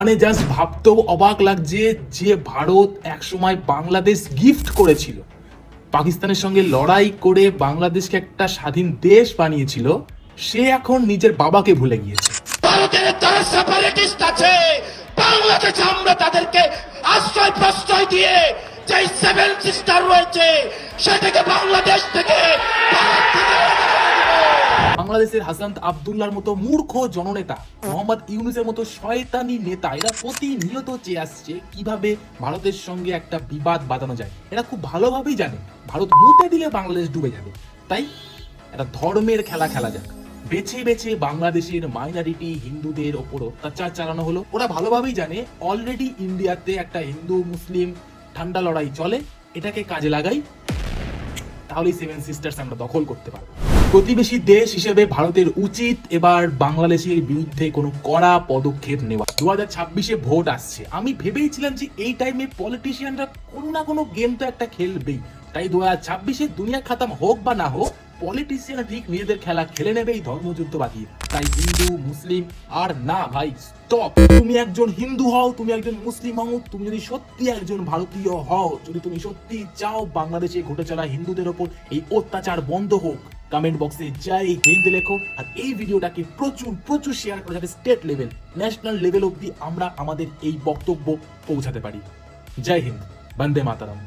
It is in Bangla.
মানে জাস্ট ভাবতেও অবাক লাগছে যে ভারত একসময় বাংলাদেশ গিফট করেছিল, পাকিস্তানের সঙ্গে লড়াই করে বাংলাদেশকে একটা স্বাধীন দেশ বানিয়েছিল, সে এখন নিজের বাবাকে ভুলে গিয়েছে। ভারতের যারা সেপারেটিস্ট আছে, বাংলাদেশে আমরা তাদেরকে আশ্রয় প্রশ্রয় দিয়ে যে সেভেন সিস্টার রয়েছে সেটাকে বাংলাদেশ থেকে বাংলাদেশের হাসান আব্দুল্লাহর মতো মূর্খ জননেতা, মোহাম্মদ ইউনূসের মতো শয়তানি নেতা, এরা প্রতিনিয়ত চেয়ে আসছে কিভাবে ভারতের সঙ্গে একটা বিবাদ বাঁধানো যায়। এরা খুব ভালোভাবেই জানে ভারত মুতে দিলে বাংলাদেশ ডুবে যাবে, তাই একটা ধর্মের খেলা খেলা যাক। বেছে বেছে বাংলাদেশের মাইনরিটি হিন্দুদের ওপর অত্যাচার চালানো হলো। ওরা ভালোভাবেই জানে অলরেডি ইন্ডিয়াতে একটা হিন্দু মুসলিম ঠান্ডা লড়াই চলে, এটাকে কাজে লাগাই, তাহলেই সেভেন সিস্টার্স আমরা দখল করতে পারবো। প্রতিবেশী দেশ হিসেবে ভারতের উচিত এবার বাংলাদেশের বিরুদ্ধে কোনো কড়া পদক্ষেপ নেওয়া। 2026-এ ভোট আসছে, আমি ভেবেইছিলাম যে এই টাইমে পলিটিশিয়ানরা কোনো না কোনো গেম তো একটা খেলবেই, তাই 2026-এ দুনিয়া খাতাম হোক বা না হোক, পলিটিশিয়ান ঠিক নিজেদের খেলা খেলে নেবে এই ধর্মযুদ্ধ বাকি। তাই হিন্দু মুসলিম আর না ভাই, স্টপ। তুমি একজন হিন্দু হও, তুমি একজন মুসলিম হও, তুমি যদি সত্যি একজন ভারতীয় হও, যদি তুমি সত্যি চাও বাংলাদেশে ঘটে চলা হিন্দুদের ওপর এই অত্যাচার বন্ধ হোক, কমেন্ট বক্সে জয় হিন্দ লেখো। আর এই ভিডিওটাকে প্রচুর প্রচুর শেয়ার করে যাতে স্টেট লেভেল, ন্যাশনাল লেভেল অব্দি আমরা আমাদের এই বক্তব্য পৌঁছাতে পারি। জয় হিন্দ, বন্দে মাতারাম।